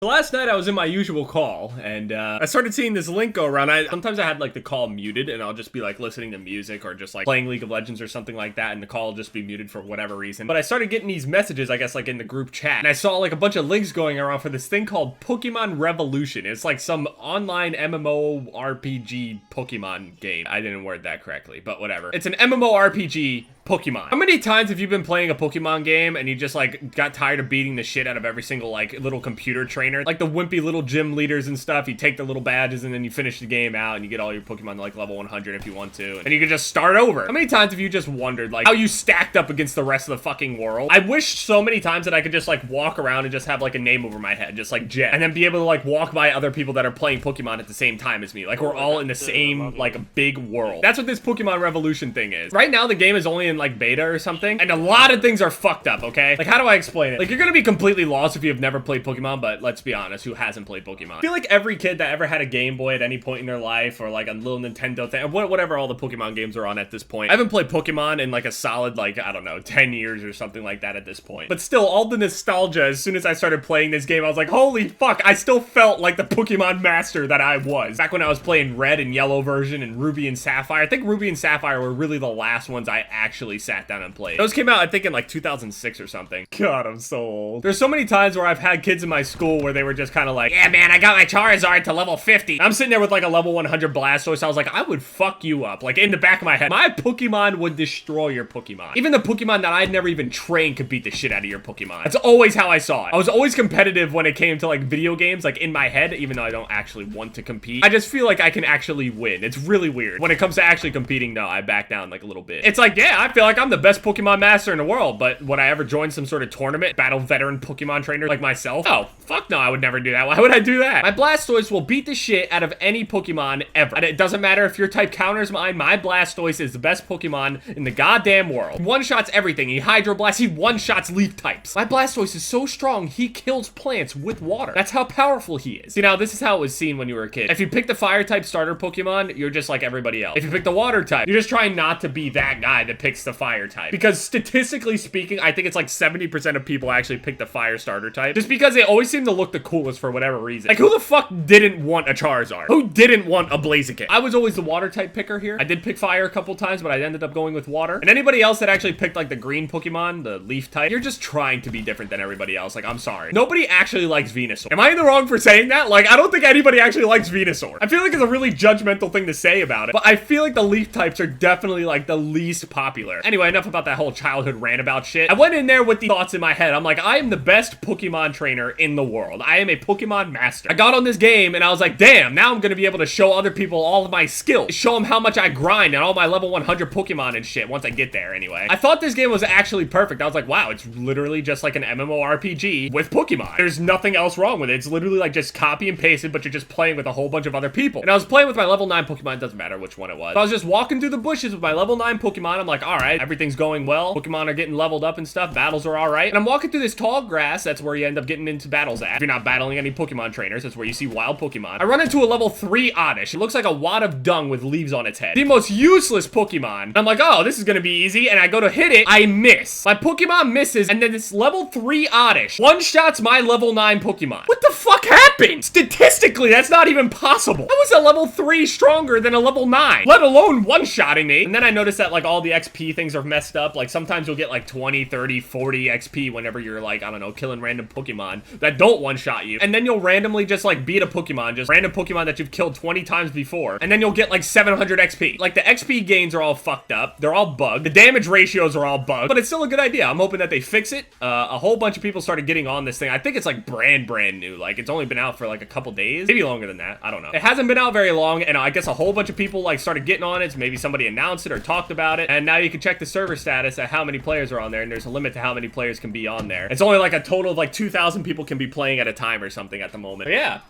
Last night I was in my usual call, and I started seeing this link go around. Sometimes I had like the call muted, and I'll just be like listening to music or just like playing League of Legends or something like that, and the call will just be muted for whatever reason. But I started getting these messages, I guess, like in the group chat, and I saw like a bunch of links going around for this thing called Pokemon Revolution. It's like some online MMORPG Pokemon game. I didn't word that correctly, but whatever. It's an MMORPG Pokemon. How many times have you been playing a Pokemon game and you just like got tired of beating the shit out of every single like little computer trainer? Like the wimpy little gym leaders and stuff. You take the little badges and then you finish the game out and you get all your Pokemon to like level 100 if you want to. And you can just start over. How many times have you just wondered like how you stacked up against the rest of the fucking world? I wish so many times that I could just like walk around and just have like a name over my head, just like Jet. And then be able to like walk by other people that are playing Pokemon at the same time as me. Like we're all in the same like big world. That's what this Pokemon Revolution thing is. Right now the game is only in like beta or something. And a lot of things are fucked up, okay? Like, how do I explain it? Like, you're gonna be completely lost if you have never played Pokemon, but let's be honest, who hasn't played Pokemon? I feel like every kid that ever had a Game Boy at any point in their life, or like a little Nintendo thing, whatever all the Pokemon games are on at this point. I haven't played Pokemon in like a solid, like, I don't know, 10 years or something like that at this point. But still, all the nostalgia, as soon as I started playing this game, I was like, holy fuck, I still felt like the Pokemon master that I was. Back when I was playing Red and Yellow version and Ruby and Sapphire, I think Ruby and Sapphire were really the last ones I actually sat down and played. Those came out, I think, in like 2006 or something. God, I'm so old. There's so many times where I've had kids in my school where they were just kind of like, yeah, man, I got my Charizard to level 50. I'm sitting there with like a level 100 Blastoise. I was like, I would fuck you up. Like in the back of my head, my Pokemon would destroy your Pokemon. Even the Pokemon that I'd never even trained could beat the shit out of your Pokemon. That's always how I saw it. I was always competitive when it came to like video games, like in my head, even though I don't actually want to compete. I just feel like I can actually win. It's really weird. When it comes to actually competing, no, I back down like a little bit. It's like, yeah, I feel like I'm the best Pokemon master in the world, but would I ever join some sort of tournament, battle veteran Pokemon trainer like myself? Oh, fuck no, I would never do that. Why would I do that? My Blastoise will beat the shit out of any Pokemon ever. And it doesn't matter if your type counters mine, my Blastoise is the best Pokemon in the goddamn world. He one-shots everything. He Hydro Blasts, he one-shots leaf types. My Blastoise is so strong, he kills plants with water. That's how powerful he is. See, now, this is how it was seen when you were a kid. If you pick the fire type starter Pokemon, you're just like everybody else. If you pick the water type, you're just trying not to be that guy that picks the fire type. Because statistically speaking, I think it's like 70% of people actually pick the fire starter type. Just because they always seem to look the coolest for whatever reason. Like, who the fuck didn't want a Charizard? Who didn't want a Blaziken? I was always the water type picker here. I did pick fire a couple times, but I ended up going with water. And anybody else that actually picked like the green Pokemon, the leaf type, you're just trying to be different than everybody else. Like, I'm sorry. Nobody actually likes Venusaur. Am I in the wrong for saying that? Like, I don't think anybody actually likes Venusaur. I feel like it's a really judgmental thing to say about it, but I feel like the leaf types are definitely like the least popular. Anyway, enough about that whole childhood rant about shit. I went in there with the thoughts in my head. I'm like, I am the best Pokemon trainer in the world. I am a Pokemon master. I got on this game and I was like, damn, now I'm gonna be able to show other people all of my skills. Show them how much I grind and all my level 100 Pokemon and shit once I get there anyway. I thought this game was actually perfect. I was like, wow, it's literally just like an MMORPG with Pokemon. There's nothing else wrong with it. It's literally like just copy and paste it, but you're just playing with a whole bunch of other people. And I was playing with my level 9 Pokemon. It doesn't matter which one it was. So I was just walking through the bushes with my level 9 Pokemon. I'm like, all right, everything's going well. Pokemon are getting leveled up and stuff. Battles are all right. And I'm walking through this tall grass. That's where you end up getting into battles at. If you're not battling any Pokemon trainers, that's where you see wild Pokemon. I run into a level 3 Oddish. It looks like a wad of dung with leaves on its head. The most useless Pokemon. And I'm like, oh, this is gonna be easy. And I go to hit it. I miss. My Pokemon misses. And then this level 3 Oddish one-shots my level 9 Pokemon. What the fuck happened? Statistically, that's not even possible. I was a level 3 stronger than a level 9, let alone one-shotting me. And then I noticed that like all the XP things are messed up. Like sometimes you'll get like 20, 30, 40 XP whenever you're like, I don't know, killing random Pokemon that don't one-shot you. And then you'll randomly just like beat a Pokemon, just random Pokemon that you've killed 20 times before. And then you'll get like 700 XP. Like the XP gains are all fucked up. They're all bugged. The damage ratios are all bugged, but it's still a good idea. I'm hoping that they fix it. A whole bunch of people started getting on this thing. I think it's like brand new. Like it's only been out for like a couple days, maybe longer than that. I don't know. It hasn't been out very long, and I guess a whole bunch of people like started getting on it. So maybe somebody announced it or talked about it, and now you can check the server status at how many players are on there, and there's a limit to how many players can be on there. It's only like a total of like 2,000 people can be playing at a time or something at the moment. But yeah.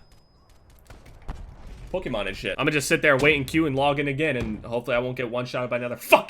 Pokemon and shit. I'm gonna just sit there, wait in queue, and log in again, and hopefully I won't get one-shot by another fuck